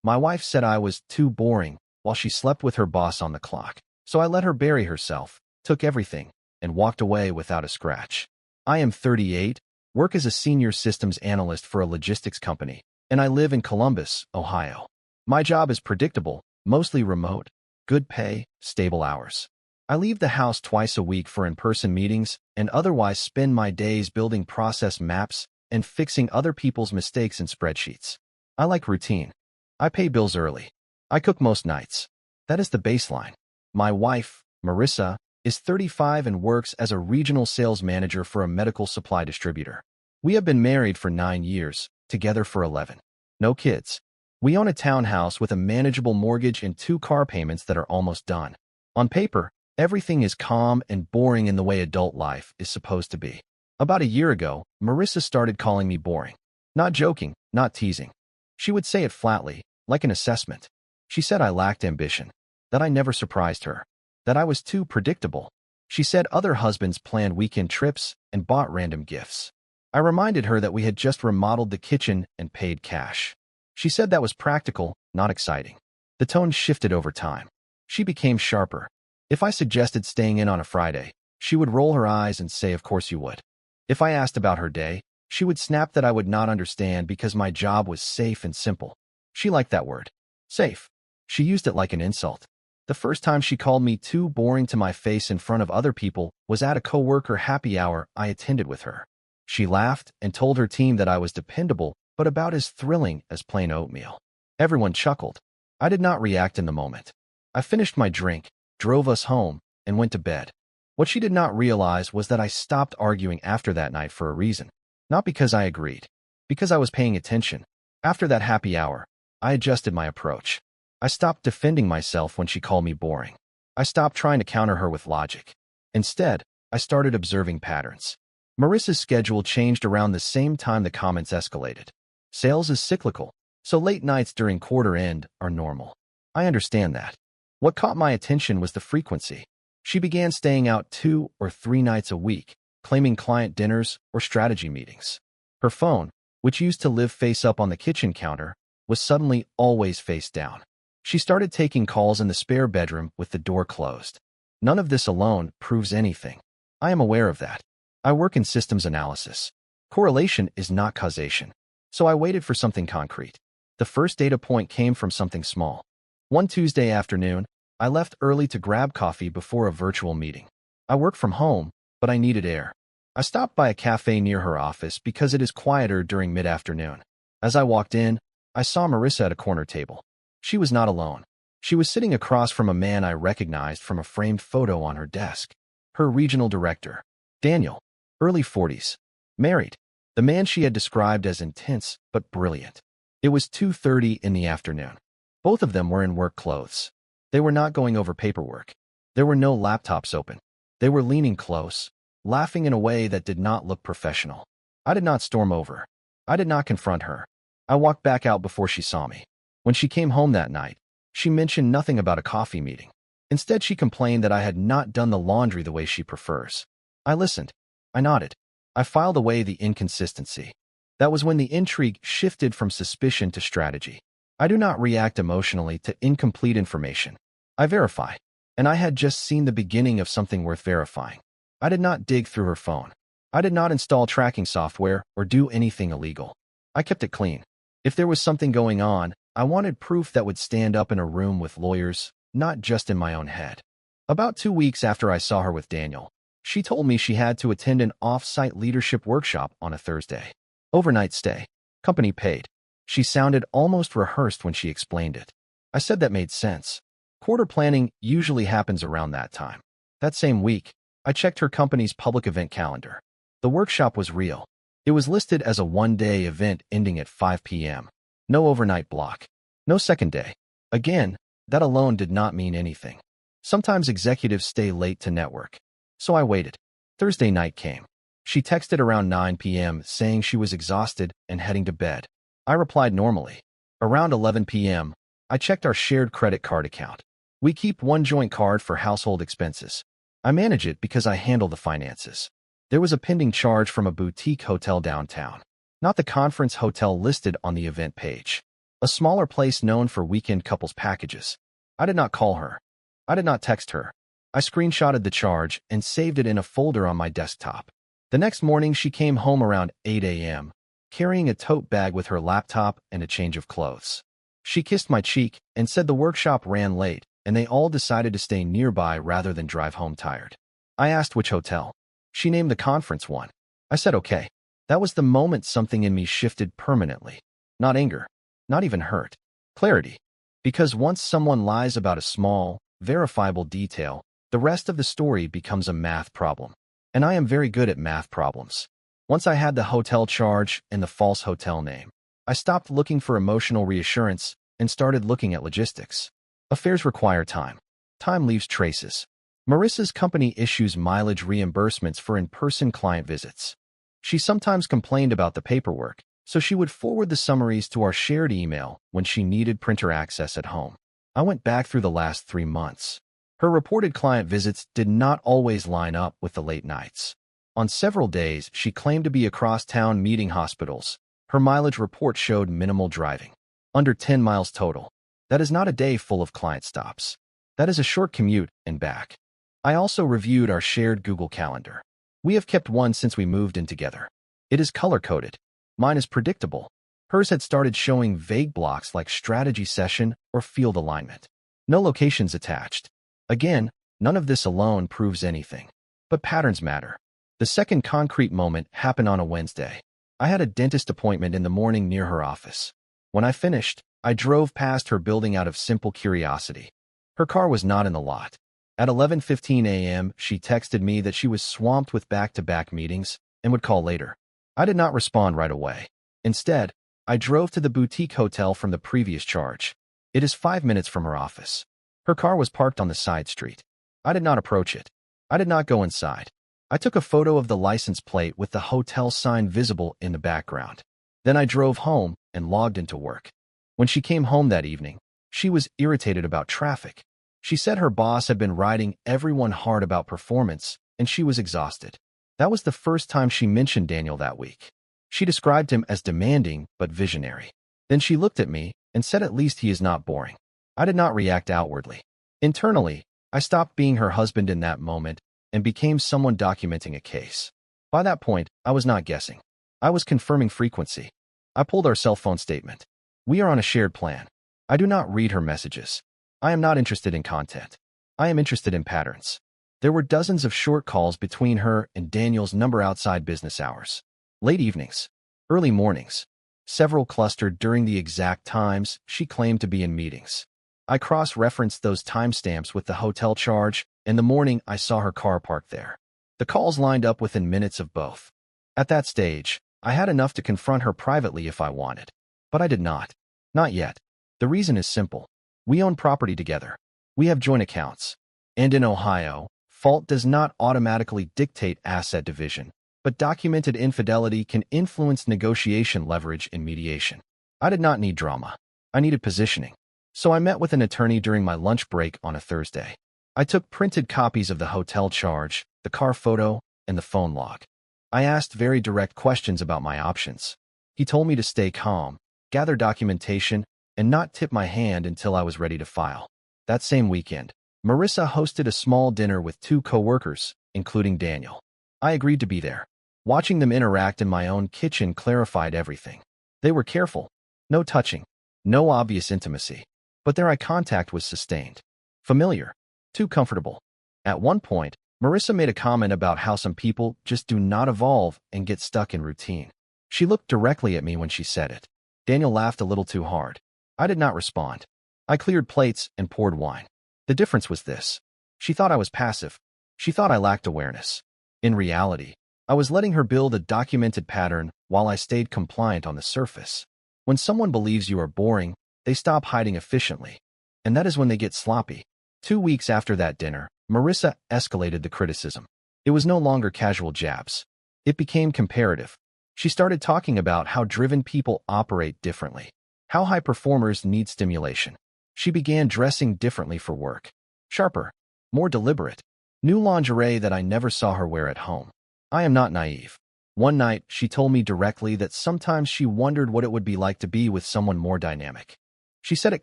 My wife said I was too boring while she slept with her boss on the clock. So I let her bury herself, took everything, and walked away without a scratch. I am 38, work as a senior systems analyst for a logistics company, and I live in Columbus, Ohio. My job is predictable, mostly remote, good pay, stable hours. I leave the house twice a week for in-person meetings and otherwise spend my days building process maps and fixing other people's mistakes in spreadsheets. I like routine. I pay bills early. I cook most nights. That is the baseline. My wife, Marissa, is 35 and works as a regional sales manager for a medical supply distributor. We have been married for 9 years, together for 11. No kids. We own a townhouse with a manageable mortgage and 2 car payments that are almost done. On paper, everything is calm and boring in the way adult life is supposed to be. About a year ago, Marissa started calling me boring. Not joking, not teasing. She would say it flatly, like an assessment. She said I lacked ambition, that I never surprised her, that I was too predictable. She said other husbands planned weekend trips and bought random gifts. I reminded her that we had just remodeled the kitchen and paid cash. She said that was practical, not exciting. The tone shifted over time. She became sharper. If I suggested staying in on a Friday, she would roll her eyes and say, "Of course you would." If I asked about her day, she would snap that I would not understand because my job was safe and simple. She liked that word. Safe. She used it like an insult. The first time she called me too boring to my face in front of other people was at a coworker happy hour I attended with her. She laughed and told her team that I was dependable, but about as thrilling as plain oatmeal. Everyone chuckled. I did not react in the moment. I finished my drink, drove us home, and went to bed. What she did not realize was that I stopped arguing after that night for a reason. Not because I agreed. Because I was paying attention. After that happy hour, I adjusted my approach. I stopped defending myself when she called me boring. I stopped trying to counter her with logic. Instead, I started observing patterns. Marissa's schedule changed around the same time the comments escalated. Sales is cyclical, so late nights during quarter end are normal. I understand that. What caught my attention was the frequency. She began staying out 2 or 3 nights a week, claiming client dinners or strategy meetings. Her phone, which used to live face up on the kitchen counter, was suddenly always face down. She started taking calls in the spare bedroom with the door closed. None of this alone proves anything. I am aware of that. I work in systems analysis. Correlation is not causation. So I waited for something concrete. The first data point came from something small. One Tuesday afternoon, I left early to grab coffee before a virtual meeting. I work from home, but I needed air. I stopped by a cafe near her office because it is quieter during mid-afternoon. As I walked in, I saw Marissa at a corner table. She was not alone. She was sitting across from a man I recognized from a framed photo on her desk. Her regional director, Daniel, early 40s, married. The man she had described as intense but brilliant. It was 2:30 in the afternoon. Both of them were in work clothes. They were not going over paperwork. There were no laptops open. They were leaning close, laughing in a way that did not look professional. I did not storm over. I did not confront her. I walked back out before she saw me. When she came home that night, she mentioned nothing about a coffee meeting. Instead, she complained that I had not done the laundry the way she prefers. I listened. I nodded. I filed away the inconsistency. That was when the intrigue shifted from suspicion to strategy. I do not react emotionally to incomplete information. I verify. And I had just seen the beginning of something worth verifying. I did not dig through her phone. I did not install tracking software or do anything illegal. I kept it clean. If there was something going on, I wanted proof that would stand up in a room with lawyers, not just in my own head. About 2 weeks after I saw her with Daniel, she told me she had to attend an off-site leadership workshop on a Thursday. Overnight stay. Company paid. She sounded almost rehearsed when she explained it. I said that made sense. Quarter planning usually happens around that time. That same week, I checked her company's public event calendar. The workshop was real. It was listed as a one-day event ending at 5 p.m. No overnight block. No second day. Again, that alone did not mean anything. Sometimes executives stay late to network. So I waited. Thursday night came. She texted around 9 p.m. saying she was exhausted and heading to bed. I replied normally. Around 11 p.m., I checked our shared credit card account. We keep one joint card for household expenses. I manage it because I handle the finances. There was a pending charge from a boutique hotel downtown, not the conference hotel listed on the event page. a smaller place known for weekend couples packages. I did not call her. I did not text her. I screenshotted the charge and saved it in a folder on my desktop. The next morning, she came home around 8 a.m., carrying a tote bag with her laptop and a change of clothes. She kissed my cheek and said the workshop ran late, and they all decided to stay nearby rather than drive home tired. I asked which hotel. She named the conference one. I said okay. That was the moment something in me shifted permanently. Not anger. Not even hurt. Clarity. Because once someone lies about a small, verifiable detail, the rest of the story becomes a math problem. And I am very good at math problems. Once I had the hotel charge and the false hotel name, I stopped looking for emotional reassurance and started looking at logistics. Affairs require time. Time leaves traces. Marissa's company issues mileage reimbursements for in-person client visits. She sometimes complained about the paperwork, so she would forward the summaries to our shared email when she needed printer access at home. I went back through the last 3 months. Her reported client visits did not always line up with the late nights. On several days, she claimed to be across town meeting hospitals. Her mileage report showed minimal driving. Under 10 miles total. That is not a day full of client stops. That is a short commute and back. I also reviewed our shared Google Calendar. We have kept one since we moved in together. It is color-coded. Mine is predictable. Hers had started showing vague blocks like strategy session or field alignment. No locations attached. Again, none of this alone proves anything. But patterns matter. The second concrete moment happened on a Wednesday. I had a dentist appointment in the morning near her office. When I finished, I drove past her building out of simple curiosity. Her car was not in the lot. At 11:15 a.m., she texted me that she was swamped with back-to-back meetings and would call later. I did not respond right away. Instead, I drove to the boutique hotel from the previous charge. It is 5 minutes from her office. Her car was parked on the side street. I did not approach it. I did not go inside. I took a photo of the license plate with the hotel sign visible in the background. Then I drove home and logged into work. When she came home that evening, she was irritated about traffic. She said her boss had been riding everyone hard about performance, and she was exhausted. That was the first time she mentioned Daniel that week. She described him as demanding but visionary. Then she looked at me and said at least he is not boring. I did not react outwardly. Internally, I stopped being her husband in that moment and became someone documenting a case. By that point, I was not guessing. I was confirming frequency. I pulled our cell phone statement. We are on a shared plan. I do not read her messages. I am not interested in content. I am interested in patterns. There were dozens of short calls between her and Daniel's number outside business hours. Late evenings. Early mornings. Several clustered during the exact times she claimed to be in meetings. I cross-referenced those timestamps with the hotel charge, and the morning I saw her car parked there. The calls lined up within minutes of both. At that stage, I had enough to confront her privately if I wanted. But I did not. Not yet. The reason is simple. We own property together. We have joint accounts. And in Ohio, fault does not automatically dictate asset division, but documented infidelity can influence negotiation leverage in mediation. I did not need drama. I needed positioning. So I met with an attorney during my lunch break on a Thursday. I took printed copies of the hotel charge, the car photo, and the phone log. I asked very direct questions about my options. He told me to stay calm, gather documentation, and not tip my hand until I was ready to file. That same weekend, Marissa hosted a small dinner with 2 coworkers, including Daniel. I agreed to be there. Watching them interact in my own kitchen clarified everything. They were careful. No touching. No obvious intimacy. But their eye contact was sustained. Familiar. Too comfortable. At one point, Marissa made a comment about how some people just do not evolve and get stuck in routine. She looked directly at me when she said it. Daniel laughed a little too hard. I did not respond. I cleared plates and poured wine. The difference was this. She thought I was passive. She thought I lacked awareness. In reality, I was letting her build a documented pattern while I stayed compliant on the surface. When someone believes you are boring, they stop hiding efficiently. And that is when they get sloppy. 2 weeks after that dinner, Marissa escalated the criticism. It was no longer casual jabs. It became comparative. She started talking about how driven people operate differently. How high performers need stimulation. She began dressing differently for work. Sharper. More deliberate. New lingerie that I never saw her wear at home. I am not naive. One night, she told me directly that sometimes she wondered what it would be like to be with someone more dynamic. She said it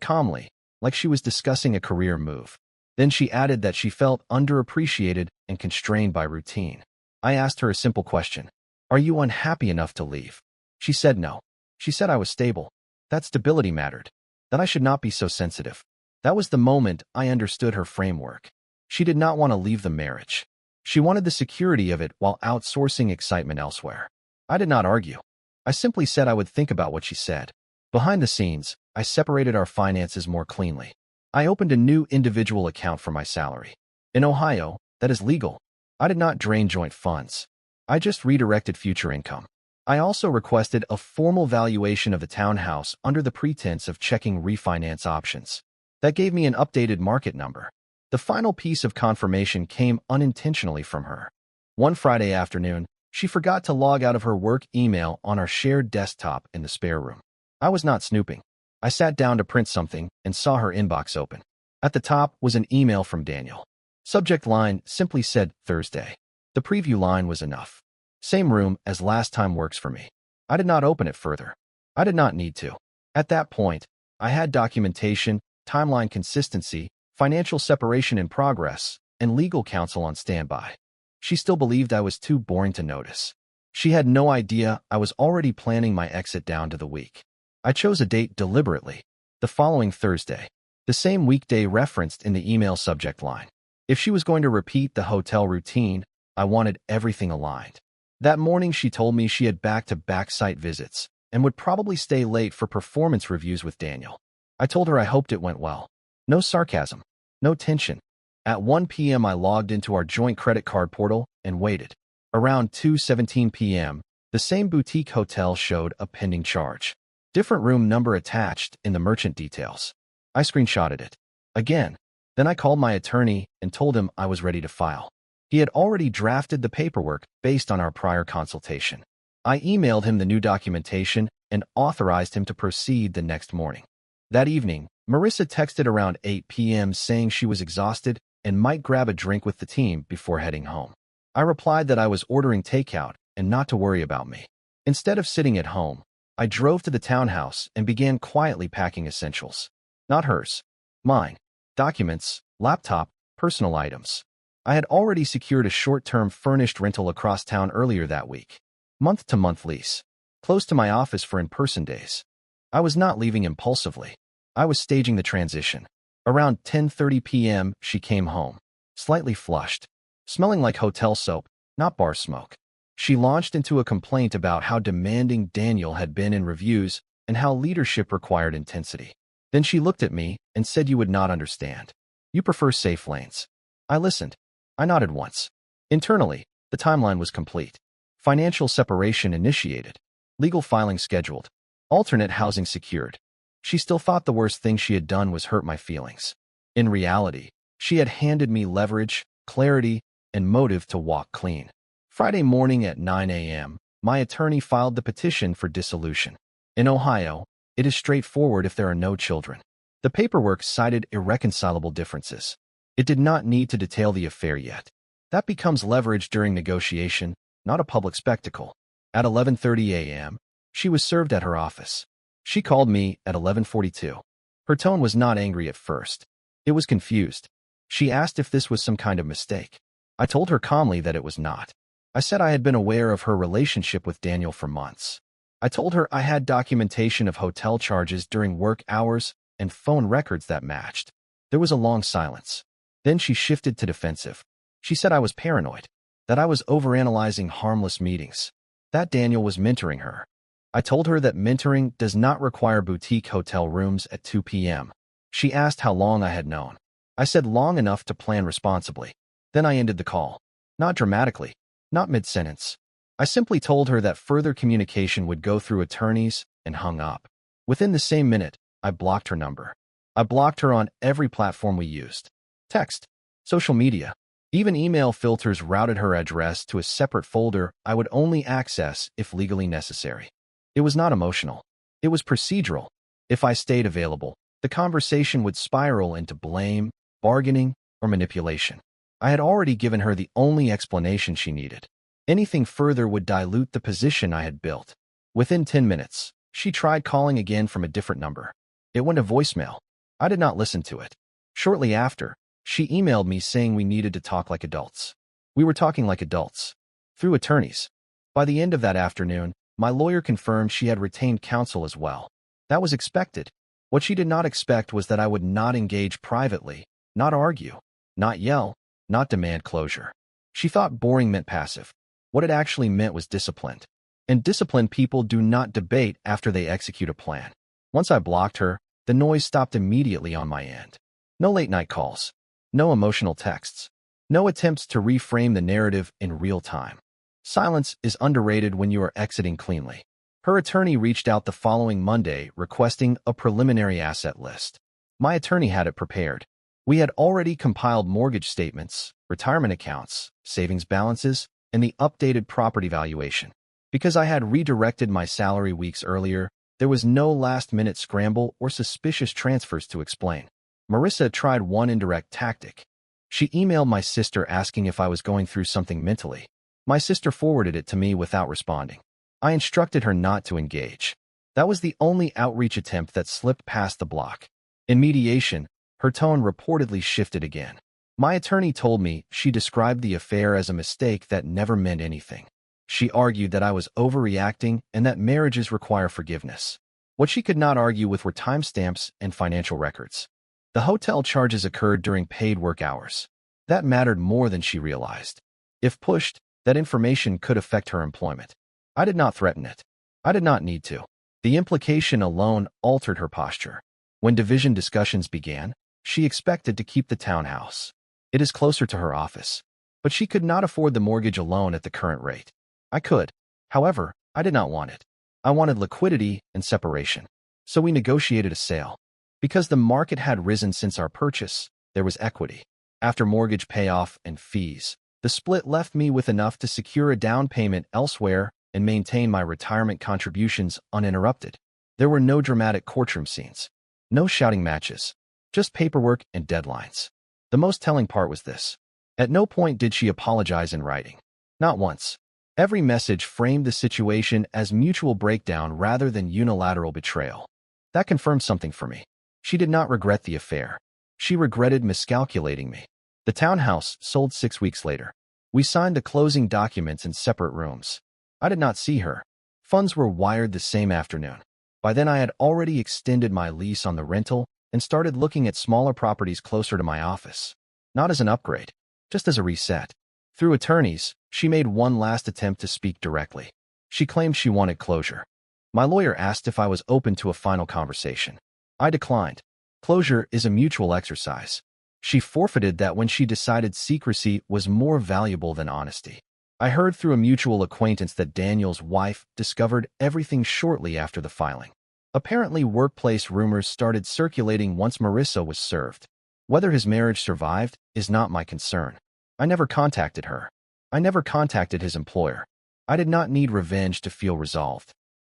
calmly, like she was discussing a career move. Then she added that she felt underappreciated and constrained by routine. I asked her a simple question. Are you unhappy enough to leave? She said no. She said I was stable. That stability mattered. That I should not be so sensitive. That was the moment I understood her framework. She did not want to leave the marriage. She wanted the security of it while outsourcing excitement elsewhere. I did not argue. I simply said I would think about what she said. Behind the scenes, I separated our finances more cleanly. I opened a new individual account for my salary. In Ohio, that is legal. I did not drain joint funds. I just redirected future income. I also requested a formal valuation of the townhouse under the pretense of checking refinance options. That gave me an updated market number. The final piece of confirmation came unintentionally from her. One Friday afternoon, she forgot to log out of her work email on our shared desktop in the spare room. I was not snooping. I sat down to print something and saw her inbox open. At the top was an email from Daniel. Subject line simply said, Thursday. The preview line was enough. Same room as last time works for me. I did not open it further. I did not need to. At that point, I had documentation, timeline consistency, financial separation in progress, and legal counsel on standby. She still believed I was too boring to notice. She had no idea I was already planning my exit down to the week. I chose a date deliberately, the following Thursday, the same weekday referenced in the email subject line. If she was going to repeat the hotel routine, I wanted everything aligned. That morning, she told me she had back-to-back site visits and would probably stay late for performance reviews with Daniel. I told her I hoped it went well. No sarcasm, no tension. At 1 p.m., I logged into our joint credit card portal and waited. Around 2:17 p.m., the same boutique hotel showed a pending charge. Different room number attached in the merchant details. I screenshotted it. Again. Then I called my attorney and told him I was ready to file. He had already drafted the paperwork based on our prior consultation. I emailed him the new documentation and authorized him to proceed the next morning. That evening, Marissa texted around 8 p.m. saying she was exhausted and might grab a drink with the team before heading home. I replied that I was ordering takeout and not to worry about me. Instead of sitting at home, I drove to the townhouse and began quietly packing essentials. Not hers. Mine. Documents, laptop, personal items. I had already secured a short-term furnished rental across town earlier that week. Month-to-month lease. Close to my office for in-person days. I was not leaving impulsively. I was staging the transition. Around 10:30 p.m., she came home, slightly flushed, smelling like hotel soap, not bar smoke. She launched into a complaint about how demanding Daniel had been in reviews and how leadership required intensity. Then she looked at me and said, "You would not understand. You prefer safe lanes." I listened. I nodded once. Internally, the timeline was complete. Financial separation initiated. Legal filing scheduled. Alternate housing secured. She still thought the worst thing she had done was hurt my feelings. In reality, she had handed me leverage, clarity, and motive to walk clean. Friday morning at 9 a.m., my attorney filed the petition for dissolution. In Ohio, it is straightforward if there are no children. The paperwork cited irreconcilable differences. It did not need to detail the affair yet. That becomes leverage during negotiation, not a public spectacle. At 11:30 a.m., she was served at her office. She called me at 11:42. Her tone was not angry at first. It was confused. She asked if this was some kind of mistake. I told her calmly that it was not. I said I had been aware of her relationship with Daniel for months. I told her I had documentation of hotel charges during work hours and phone records that matched. There was a long silence. Then she shifted to defensive. She said I was paranoid, that I was overanalyzing harmless meetings, that Daniel was mentoring her. I told her that mentoring does not require boutique hotel rooms at 2 p.m. She asked how long I had known. I said long enough to plan responsibly. Then I ended the call. Not dramatically, not mid-sentence. I simply told her that further communication would go through attorneys and hung up. Within the same minute, I blocked her number. I blocked her on every platform we used. Text, social media, even email filters routed her address to a separate folder I would only access if legally necessary. It was not emotional. It was procedural. If I stayed available, the conversation would spiral into blame, bargaining, or manipulation. I had already given her the only explanation she needed. Anything further would dilute the position I had built. Within 10 minutes, she tried calling again from a different number. It went to voicemail. I did not listen to it. Shortly after, she emailed me saying we needed to talk like adults. We were talking like adults. Through attorneys. By the end of that afternoon, my lawyer confirmed she had retained counsel as well. That was expected. What she did not expect was that I would not engage privately, not argue, not yell, not demand closure. She thought boring meant passive. What it actually meant was disciplined. And disciplined people do not debate after they execute a plan. Once I blocked her, the noise stopped immediately on my end. No late-night calls. No emotional texts. No attempts to reframe the narrative in real time. Silence is underrated when you are exiting cleanly. Her attorney reached out the following Monday requesting a preliminary asset list. My attorney had it prepared. We had already compiled mortgage statements, retirement accounts, savings balances, and the updated property valuation. Because I had redirected my salary weeks earlier, there was no last-minute scramble or suspicious transfers to explain. Marissa tried one indirect tactic. She emailed my sister asking if I was going through something mentally. My sister forwarded it to me without responding. I instructed her not to engage. That was the only outreach attempt that slipped past the block. In mediation, her tone reportedly shifted again. My attorney told me she described the affair as a mistake that never meant anything. She argued that I was overreacting and that marriages require forgiveness. What she could not argue with were timestamps and financial records. The hotel charges occurred during paid work hours. That mattered more than she realized. If pushed, that information could affect her employment. I did not threaten it. I did not need to. The implication alone altered her posture. When division discussions began, she expected to keep the townhouse. It is closer to her office. But she could not afford the mortgage alone at the current rate. I could. However, I did not want it. I wanted liquidity and separation. So we negotiated a sale. Because the market had risen since our purchase, there was equity. After mortgage payoff and fees, the split left me with enough to secure a down payment elsewhere and maintain my retirement contributions uninterrupted. There were no dramatic courtroom scenes. No shouting matches. Just paperwork and deadlines. The most telling part was this. At no point did she apologize in writing. Not once. Every message framed the situation as mutual breakdown rather than unilateral betrayal. That confirmed something for me. She did not regret the affair. She regretted miscalculating me. The townhouse sold 6 weeks later. We signed the closing documents in separate rooms. I did not see her. Funds were wired the same afternoon. By then I had already extended my lease on the rental and started looking at smaller properties closer to my office. Not as an upgrade, just as a reset. Through attorneys, she made one last attempt to speak directly. She claimed she wanted closure. My lawyer asked if I was open to a final conversation. I declined. Closure is a mutual exercise. She forfeited that when she decided secrecy was more valuable than honesty. I heard through a mutual acquaintance that Daniel's wife discovered everything shortly after the filing. Apparently, workplace rumors started circulating once Marissa was served. Whether his marriage survived is not my concern. I never contacted her. I never contacted his employer. I did not need revenge to feel resolved.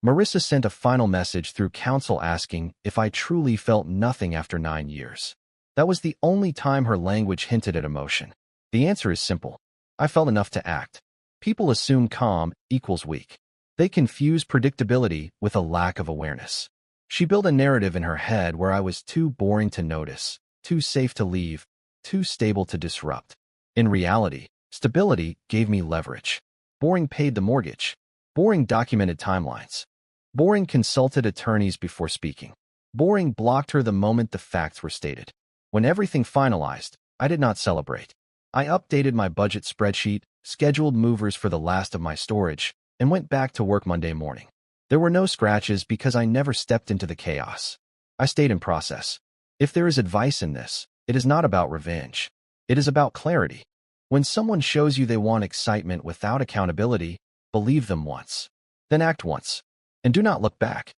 Marissa sent a final message through counsel asking if I truly felt nothing after 9 years. That was the only time her language hinted at emotion. The answer is simple. I felt enough to act. People assume calm equals weak. They confuse predictability with a lack of awareness. She built a narrative in her head where I was too boring to notice, too safe to leave, too stable to disrupt. In reality, stability gave me leverage. Boring paid the mortgage. Boring documented timelines. Boring consulted attorneys before speaking. Boring blocked her the moment the facts were stated. When everything finalized, I did not celebrate. I updated my budget spreadsheet, scheduled movers for the last of my storage, and went back to work Monday morning. There were no scratches because I never stepped into the chaos. I stayed in process. If there is advice in this, it is not about revenge. It is about clarity. When someone shows you they want excitement without accountability, believe them once. Then act once. And do not look back.